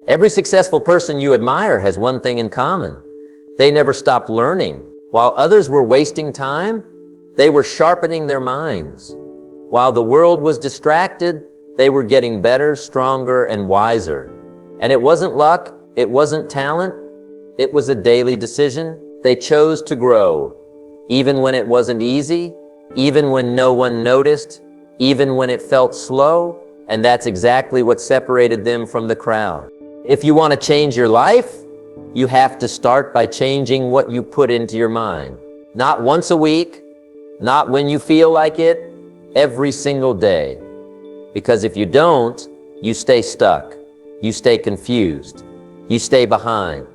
Every successful person you admire has one thing in common. They never stopped learning. While others were wasting time, they were sharpening their minds. While the world was distracted, they were getting better, stronger, and wiser. And it wasn't luck, it wasn't talent, it was a daily decision. They chose to grow, even when it wasn't easy, even when no one noticed, even when it felt slow, and that's exactly what separated them from the crowd. If you want to change your life, you have to start by changing what you put into your mind. Not once a week, not when you feel like it, every single day. Because if you don't, you stay stuck, you stay confused, you stay behind.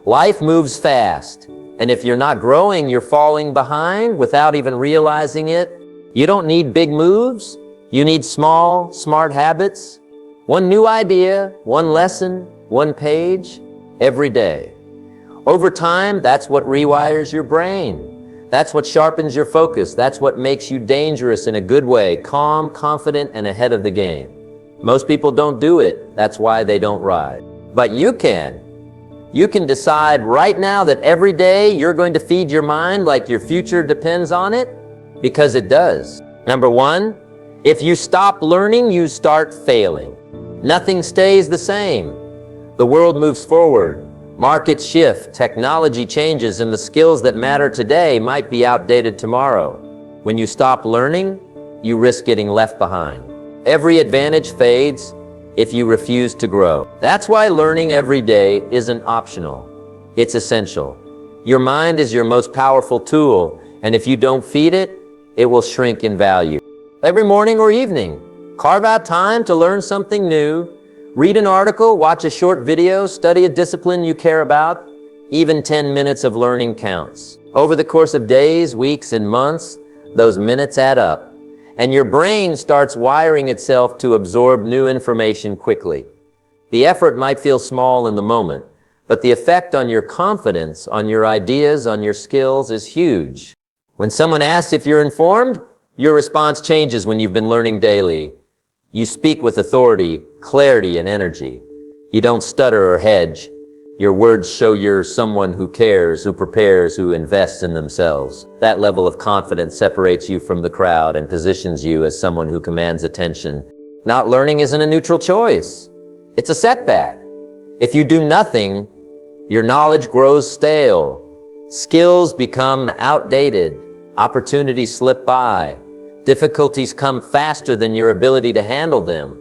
Life moves fast, and if you're not growing, you're falling behind without even realizing it. You don't need big moves, you need small, smart habits. One new idea, one lesson, one page, every day. Over time, that's what rewires your brain. That's what sharpens your focus. That's what makes you dangerous in a good way, calm, confident, and ahead of the game. Most people don't do it. That's why they don't ride. But you can. You can decide right now that every day you're going to feed your mind like your future depends on it, because it does. Number one, if you stop learning, you start failing. Nothing stays the same. The world moves forward. Markets shift, technology changes, and the skills that matter today might be outdated tomorrow. When you stop learning, you risk getting left behind. Every advantage fades if you refuse to grow. That's why learning every day isn't optional. It's essential. Your mind is your most powerful tool, and if you don't feed it, it will shrink in value. Every morning or evening, carve out time to learn something new. Read an article, watch a short video, study a discipline you care about. Even 10 minutes of learning counts. Over the course of days, weeks, and months, those minutes add up. And your brain starts wiring itself to absorb new information quickly. The effort might feel small in the moment, but the effect on your confidence, on your ideas, on your skills is huge. When someone asks if you're informed, your response changes when you've been learning daily. You speak with authority, clarity, and energy. You don't stutter or hedge. Your words show you're someone who cares, who prepares, who invests in themselves. That level of confidence separates you from the crowd and positions you as someone who commands attention. Not learning isn't a neutral choice. It's a setback. If you do nothing, your knowledge grows stale. Skills become outdated. Opportunities slip by. Difficulties come faster than your ability to handle them.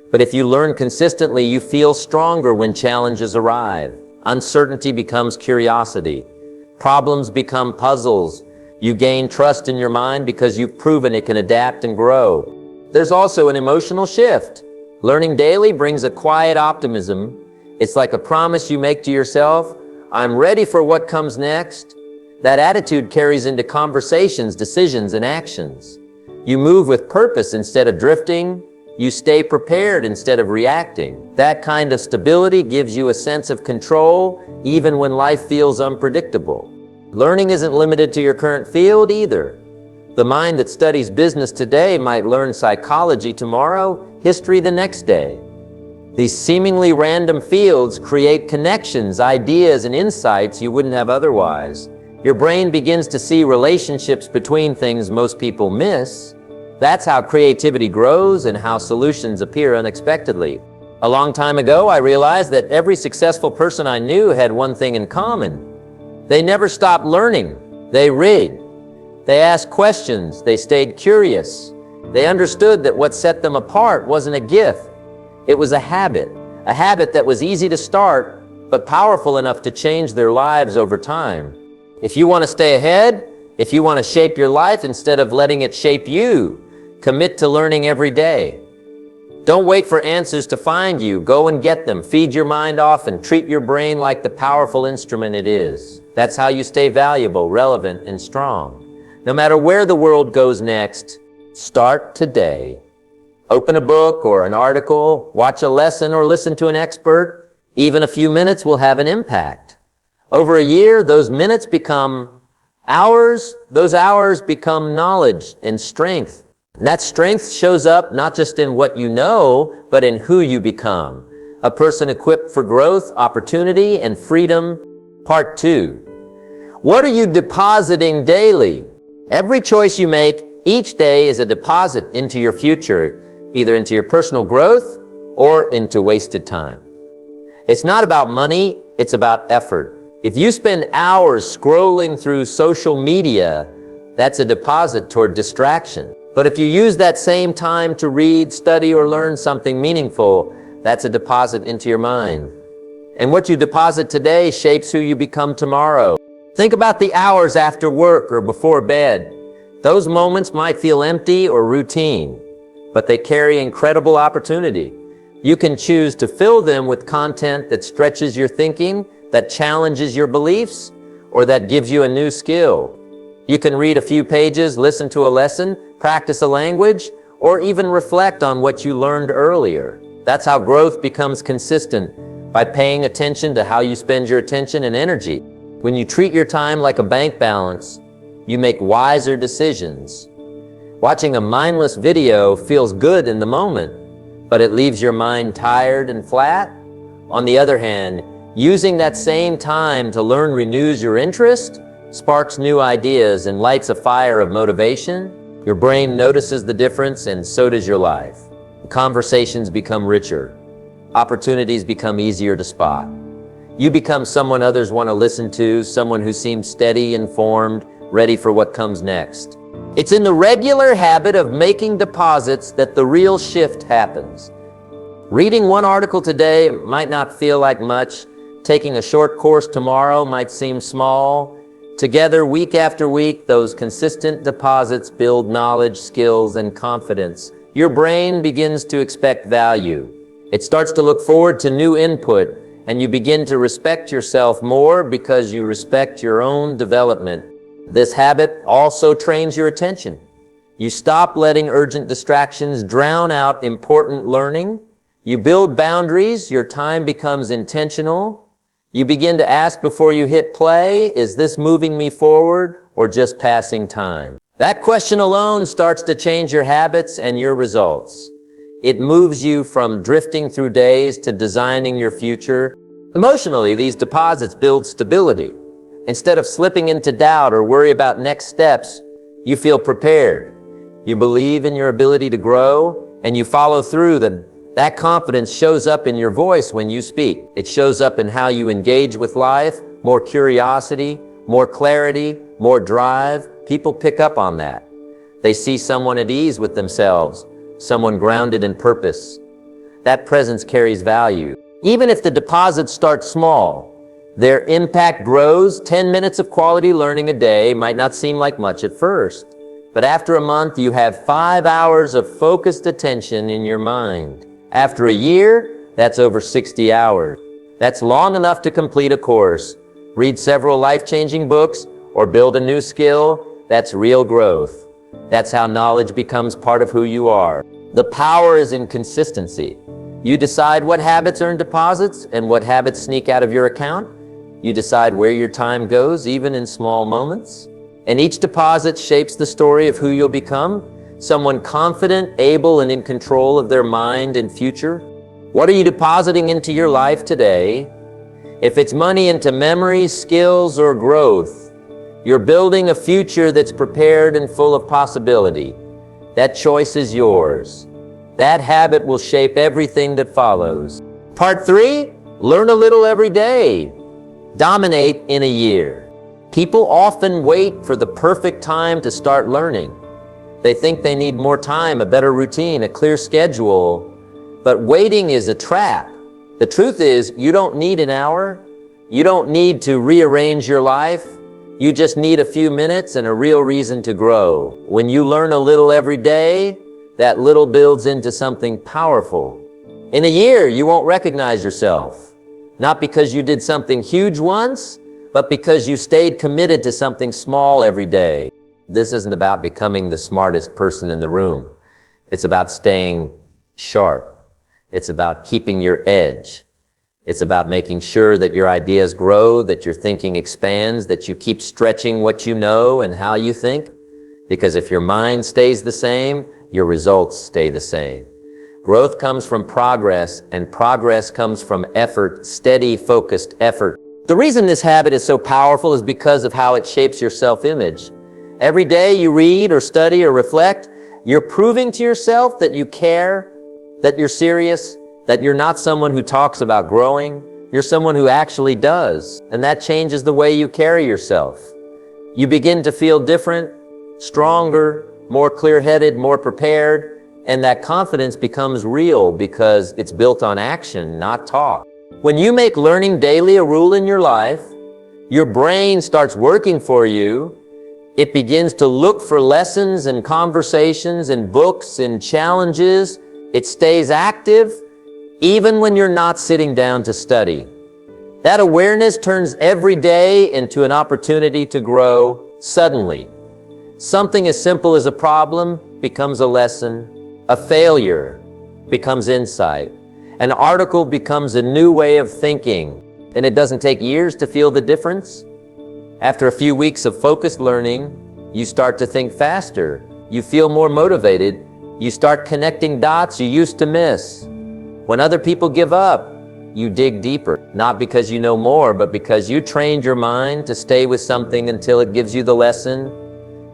But if you learn consistently, you feel stronger when challenges arrive. Uncertainty becomes curiosity. Problems become puzzles. You gain trust in your mind because you've proven it can adapt and grow. There's also an emotional shift. Learning daily brings a quiet optimism. It's like a promise you make to yourself, I'm ready for what comes next. That attitude carries into conversations, decisions, and actions. You move with purpose instead of drifting. You stay prepared instead of reacting. That kind of stability gives you a sense of control, even when life feels unpredictable. Learning isn't limited to your current field either. The mind that studies business today might learn psychology tomorrow, history the next day. These seemingly random fields create connections, ideas, and insights you wouldn't have otherwise. Your brain begins to see relationships between things most people miss. That's how creativity grows and how solutions appear unexpectedly. A long time ago, I realized that every successful person I knew had one thing in common. They never stopped learning. They read. They asked questions. They stayed curious. They understood that what set them apart wasn't a gift. It was a habit that was easy to start, but powerful enough to change their lives over time. If you want to stay ahead, if you want to shape your life instead of letting it shape you, commit to learning every day. Don't wait for answers to find you. Go and get them. Feed your mind often. Treat your brain like the powerful instrument it is. That's how you stay valuable, relevant, and strong. No matter where the world goes next, start today. Open a book or an article, watch a lesson or listen to an expert. Even a few minutes will have an impact. Over a year, those minutes become hours. Those hours become knowledge and strength. And that strength shows up not just in what you know, but in who you become. A person equipped for growth, opportunity, and freedom. Part 2. What are you depositing daily? Every choice you make each day is a deposit into your future, either into your personal growth or into wasted time. It's not about money, it's about effort. If you spend hours scrolling through social media, that's a deposit toward distraction. But if you use that same time to read, study, or learn something meaningful, that's a deposit into your mind. And what you deposit today shapes who you become tomorrow. Think about the hours after work or before bed. Those moments might feel empty or routine, but they carry incredible opportunity. You can choose to fill them with content that stretches your thinking, that challenges your beliefs, or that gives you a new skill. You can read a few pages, listen to a lesson, practice a language, or even reflect on what you learned earlier. That's how growth becomes consistent, by paying attention to how you spend your attention and energy. When you treat your time like a bank balance, you make wiser decisions. Watching a mindless video feels good in the moment, but it leaves your mind tired and flat. On the other hand, using that same time to learn renews your interest, sparks new ideas, and lights a fire of motivation. Your brain notices the difference, and so does your life. Conversations become richer. Opportunities become easier to spot. You become someone others want to listen to, someone who seems steady, informed, ready for what comes next. It's in the regular habit of making deposits that the real shift happens. Reading one article today might not feel like much. Taking a short course tomorrow might seem small. Together, week after week, those consistent deposits build knowledge, skills, and confidence. Your brain begins to expect value. It starts to look forward to new input, and you begin to respect yourself more because you respect your own development. This habit also trains your attention. You stop letting urgent distractions drown out important learning. You build boundaries, your time becomes intentional. You begin to ask before you hit play, is this moving me forward or just passing time? That question alone starts to change your habits and your results. It moves you from drifting through days to designing your future. Emotionally, these deposits build stability. Instead of slipping into doubt or worry about next steps, you feel prepared. You believe in your ability to grow, and you follow through. That confidence shows up in your voice when you speak. It shows up in how you engage with life, more curiosity, more clarity, more drive. People pick up on that. They see someone at ease with themselves, someone grounded in purpose. That presence carries value. Even if the deposits start small, their impact grows. 10 minutes of quality learning a day might not seem like much at first, but after a month, you have 5 hours of focused attention in your mind. After a year, that's over 60 hours. That's long enough to complete a course, read several life-changing books, or build a new skill. That's real growth. That's how knowledge becomes part of who you are. The power is in consistency. You decide what habits earn deposits and what habits sneak out of your account. You decide where your time goes, even in small moments. And each deposit shapes the story of who you'll become. Someone confident, able, and in control of their mind and future. What are you depositing into your life today? If it's money into memories, skills, or growth, you're building a future that's prepared and full of possibility. That choice is yours. That habit will shape everything that follows. Part 3, learn a little every day. Dominate in a year. People often wait for the perfect time to start learning. They think they need more time, a better routine, a clear schedule. But waiting is a trap. The truth is, you don't need an hour. You don't need to rearrange your life. You just need a few minutes and a real reason to grow. When you learn a little every day, that little builds into something powerful. In a year, you won't recognize yourself. Not because you did something huge once, but because you stayed committed to something small every day. This isn't about becoming the smartest person in the room. It's about staying sharp. It's about keeping your edge. It's about making sure that your ideas grow, that your thinking expands, that you keep stretching what you know and how you think. Because if your mind stays the same, your results stay the same. Growth comes from progress, and progress comes from effort, steady, focused effort. The reason this habit is so powerful is because of how it shapes your self-image. Every day you read or study or reflect, you're proving to yourself that you care, that you're serious, that you're not someone who talks about growing. You're someone who actually does, and that changes the way you carry yourself. You begin to feel different, stronger, more clear-headed, more prepared, and that confidence becomes real because it's built on action, not talk. When you make learning daily a rule in your life, your brain starts working for you. It begins to look for lessons and conversations and books and challenges. It stays active even when you're not sitting down to study. That awareness turns every day into an opportunity to grow suddenly. Something as simple as a problem becomes a lesson. A failure becomes insight. An article becomes a new way of thinking, and it doesn't take years to feel the difference. After a few weeks of focused learning, you start to think faster. You feel more motivated. You start connecting dots you used to miss. When other people give up, you dig deeper, not because you know more, but because you trained your mind to stay with something until it gives you the lesson.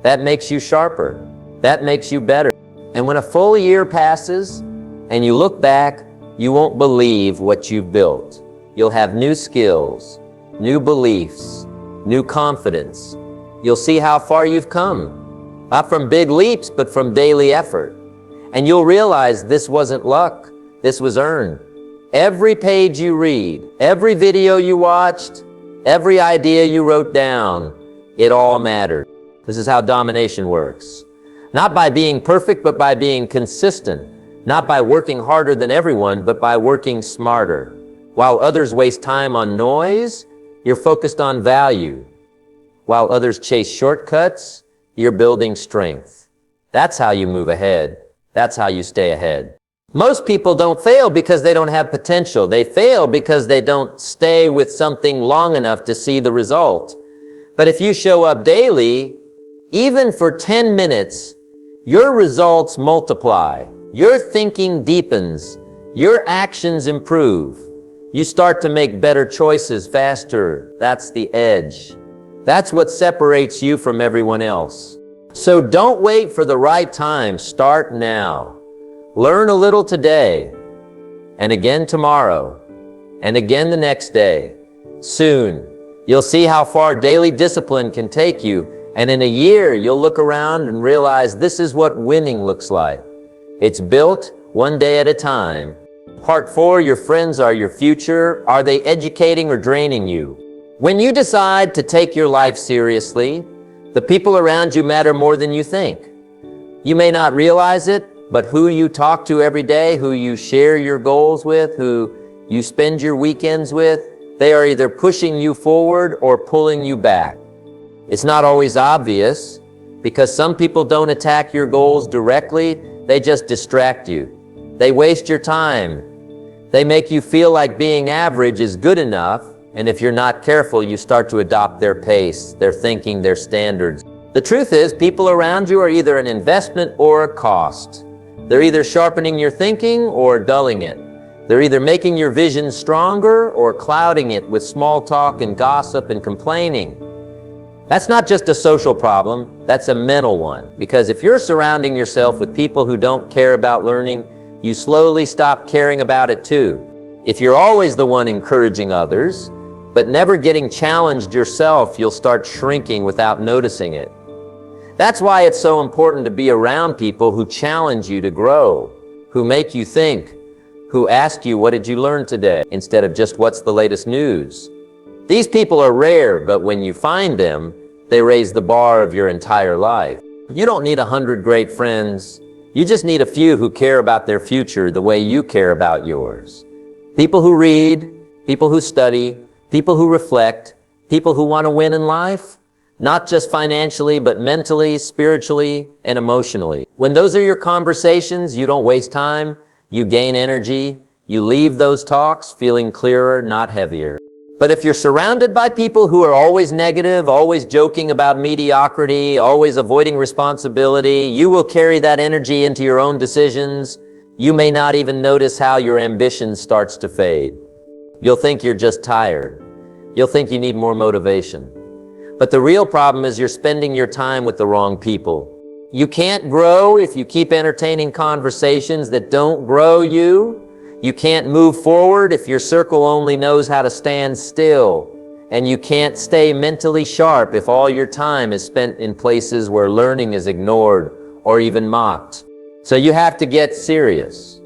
That makes you sharper. That makes you better. And when a full year passes and you look back, you won't believe what you've built. You'll have new skills, new beliefs, new confidence. You'll see how far you've come. Not from big leaps, but from daily effort. And you'll realize this wasn't luck, this was earned. Every page you read, every video you watched, every idea you wrote down, it all mattered. This is how domination works. Not by being perfect, but by being consistent. Not by working harder than everyone, but by working smarter. While others waste time on noise, you're focused on value. While others chase shortcuts, you're building strength. That's how you move ahead. That's how you stay ahead. Most people don't fail because they don't have potential. They fail because they don't stay with something long enough to see the result. But if you show up daily, even for 10 minutes, your results multiply. Your thinking deepens. Your actions improve. You start to make better choices faster. That's the edge. That's what separates you from everyone else. So don't wait for the right time. Start now. Learn a little today, and again tomorrow, and again the next day. Soon, you'll see how far daily discipline can take you, and in a year, you'll look around and realize this is what winning looks like. It's built one day at a time. Part 4, your friends are your future. Are they educating or draining you? When you decide to take your life seriously, the people around you matter more than you think. You may not realize it, but who you talk to every day, who you share your goals with, who you spend your weekends with, they are either pushing you forward or pulling you back. It's not always obvious because some people don't attack your goals directly, they just distract you. They waste your time. They make you feel like being average is good enough, and if you're not careful, you start to adopt their pace, their thinking, their standards. The truth is, people around you are either an investment or a cost. They're either sharpening your thinking or dulling it. They're either making your vision stronger or clouding it with small talk and gossip and complaining. That's not just a social problem, that's a mental one. Because if you're surrounding yourself with people who don't care about learning, you slowly stop caring about it too. If you're always the one encouraging others, but never getting challenged yourself, you'll start shrinking without noticing it. That's why it's so important to be around people who challenge you to grow, who make you think, who ask you, what did you learn today, instead of just what's the latest news. These people are rare, but when you find them, they raise the bar of your entire life. You don't need 100 great friends. You just need a few who care about their future the way you care about yours. People who read, people who study, people who reflect, people who want to win in life. Not just financially, but mentally, spiritually, and emotionally. When those are your conversations, you don't waste time, you gain energy, you leave those talks feeling clearer, not heavier. But if you're surrounded by people who are always negative, always joking about mediocrity, always avoiding responsibility, you will carry that energy into your own decisions. You may not even notice how your ambition starts to fade. You'll think you're just tired. You'll think you need more motivation. But the real problem is you're spending your time with the wrong people. You can't grow if you keep entertaining conversations that don't grow you. You can't move forward if your circle only knows how to stand still. And you can't stay mentally sharp if all your time is spent in places where learning is ignored or even mocked. So you have to get serious.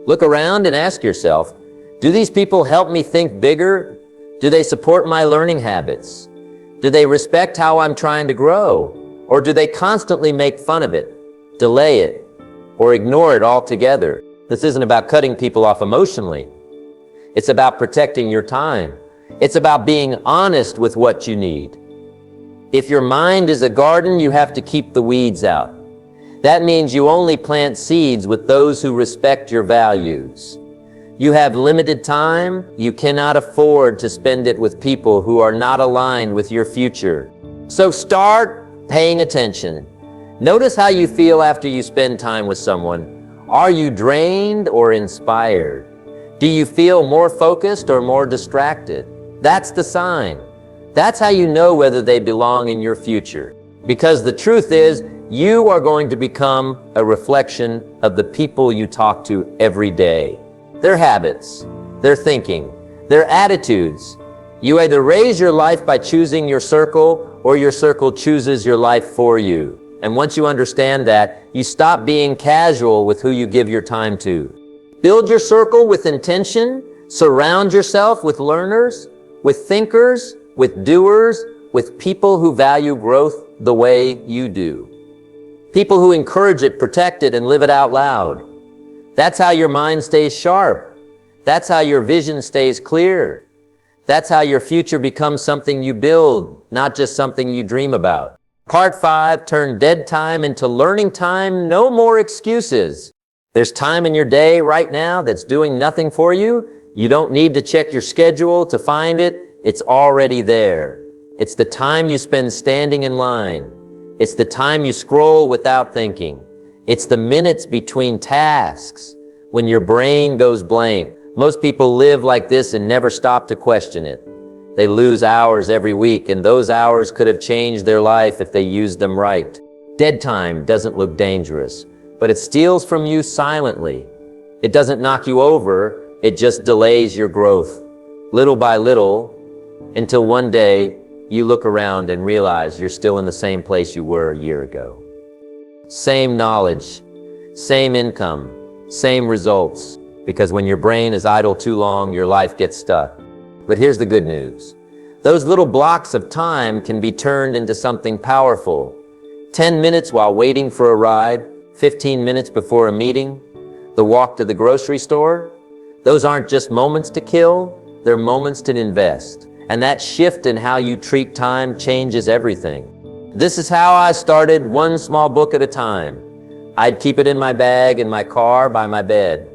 Look around and ask yourself, do these people help me think bigger? Do they support my learning habits? Do they respect how I'm trying to grow? Or do they constantly make fun of it, delay it, or ignore it altogether? This isn't about cutting people off emotionally. It's about protecting your time. It's about being honest with what you need. If your mind is a garden, you have to keep the weeds out. That means you only plant seeds with those who respect your values. You have limited time. You cannot afford to spend it with people who are not aligned with your future. So start paying attention. Notice how you feel after you spend time with someone. Are you drained or inspired? Do you feel more focused or more distracted? That's the sign. That's how you know whether they belong in your future. Because the truth is, you are going to become a reflection of the people you talk to every day. Their habits, their thinking, their attitudes. You either raise your life by choosing your circle, or your circle chooses your life for you. And once you understand that, you stop being casual with who you give your time to. Build your circle with intention. Surround yourself with learners, with thinkers, with doers, with people who value growth the way you do. People who encourage it, protect it, and live it out loud. That's how your mind stays sharp. That's how your vision stays clear. That's how your future becomes something you build, not just something you dream about. Part 5, turn dead time into learning time. No more excuses. There's time in your day right now that's doing nothing for you. You don't need to check your schedule to find it. It's already there. It's the time you spend standing in line. It's the time you scroll without thinking. It's the minutes between tasks when your brain goes blank. Most people live like this and never stop to question it. They lose hours every week, and those hours could have changed their life if they used them right. Dead time doesn't look dangerous, but it steals from you silently. It doesn't knock you over, it just delays your growth. Little by little, until one day, you look around and realize you're still in the same place you were a year ago. Same knowledge, same income, same results. Because when your brain is idle too long, your life gets stuck. But here's the good news. Those little blocks of time can be turned into something powerful. 10 minutes while waiting for a ride, 15 minutes before a meeting, the walk to the grocery store. Those aren't just moments to kill, they're moments to invest. And that shift in how you treat time changes everything. This is how I started, one small book at a time. I'd keep it in my bag, in my car, by my bed.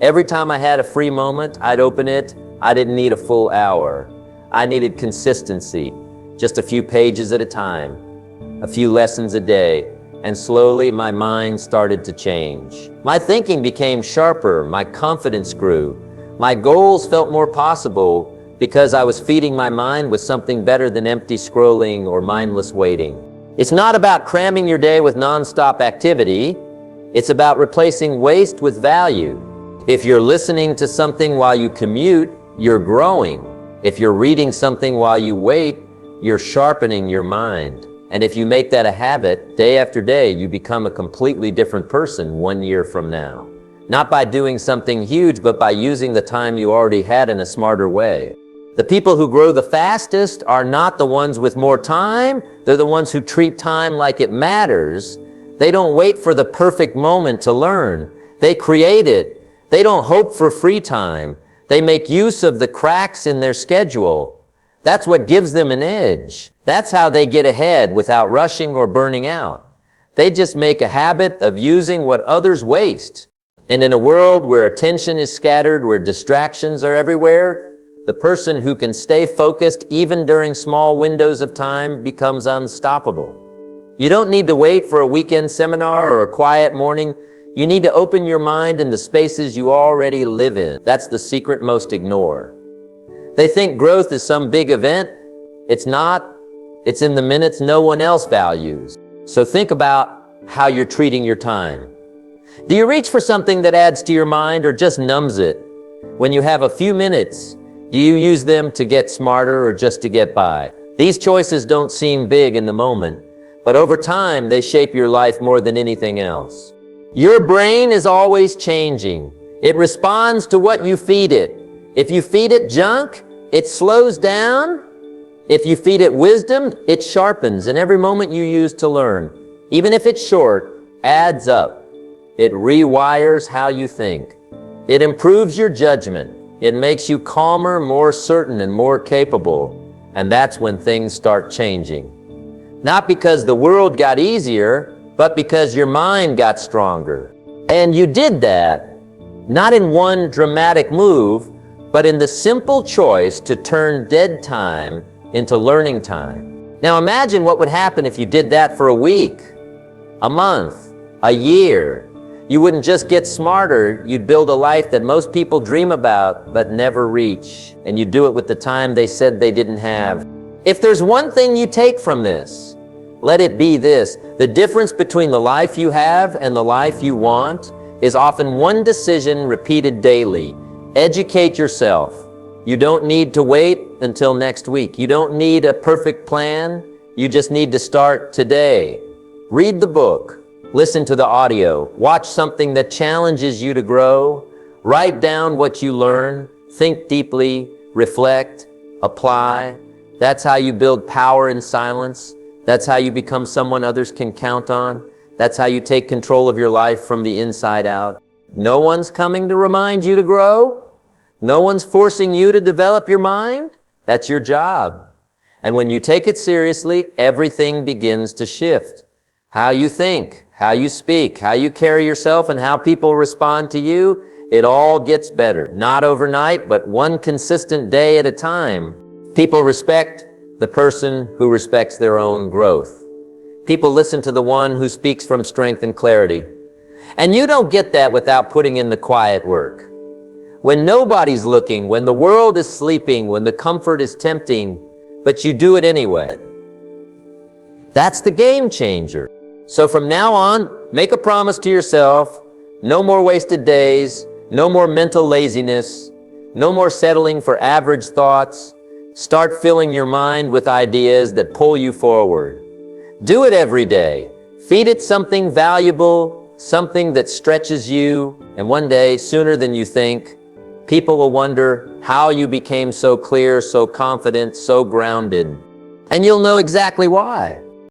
Every time I had a free moment, I'd open it. I didn't need a full hour. I needed consistency, just a few pages at a time, a few lessons a day, and slowly my mind started to change. My thinking became sharper, my confidence grew. My goals felt more possible, because I was feeding my mind with something better than empty scrolling or mindless waiting. It's not about cramming your day with nonstop activity. It's about replacing waste with value. If you're listening to something while you commute, you're growing. If you're reading something while you wait, you're sharpening your mind. And if you make that a habit, day after day, you become a completely different person 1 year from now. Not by doing something huge, but by using the time you already had in a smarter way. The people who grow the fastest are not the ones with more time. They're the ones who treat time like it matters. They don't wait for the perfect moment to learn. They create it. They don't hope for free time. They make use of the cracks in their schedule. That's what gives them an edge. That's how they get ahead without rushing or burning out. They just make a habit of using what others waste. And in a world where attention is scattered, where distractions are everywhere, the person who can stay focused even during small windows of time becomes unstoppable. You don't need to wait for a weekend seminar or a quiet morning. You need to open your mind in the spaces you already live in. That's the secret most ignore. They think growth is some big event. It's not. It's in the minutes no one else values. So think about how you're treating your time. Do you reach for something that adds to your mind or just numbs it? When you have a few minutes, do you use them to get smarter or just to get by? These choices don't seem big in the moment, but over time, they shape your life more than anything else. Your brain is always changing. It responds to what you feed it. If you feed it junk, it slows down. If you feed it wisdom, it sharpens, and every moment you use to learn, even if it's short, adds up. It rewires how you think. It improves your judgment. It makes you calmer, more certain, and more capable. And that's when things start changing. Not because the world got easier, but because your mind got stronger. And you did that, not in one dramatic move, but in the simple choice to turn dead time into learning time. Now imagine what would happen if you did that for a week, a month, a year. You wouldn't just get smarter, you'd build a life that most people dream about but never reach. And you do it with the time they said they didn't have. If there's one thing you take from this, let it be this: the difference between the life you have and the life you want is often one decision repeated daily. Educate yourself. You don't need to wait until next week. You don't need a perfect plan. You just need to start today. Read the book. Listen to the audio. Watch something that challenges you to grow. Write down what you learn. Think deeply. Reflect. Apply. That's how you build power in silence. That's how you become someone others can count on. That's how you take control of your life from the inside out. No one's coming to remind you to grow. No one's forcing you to develop your mind. That's your job. And when you take it seriously, everything begins to shift. How you think, how you speak, how you carry yourself, and how people respond to you, it all gets better. Not overnight, but one consistent day at a time. People respect the person who respects their own growth. People listen to the one who speaks from strength and clarity. And you don't get that without putting in the quiet work. When nobody's looking, when the world is sleeping, when the comfort is tempting, but you do it anyway. That's the game changer. So from now on, make a promise to yourself: no more wasted days, no more mental laziness, no more settling for average thoughts. Start filling your mind with ideas that pull you forward. Do it every day. Feed it something valuable, something that stretches you, and one day, sooner than you think, people will wonder how you became so clear, so confident, so grounded. And you'll know exactly why.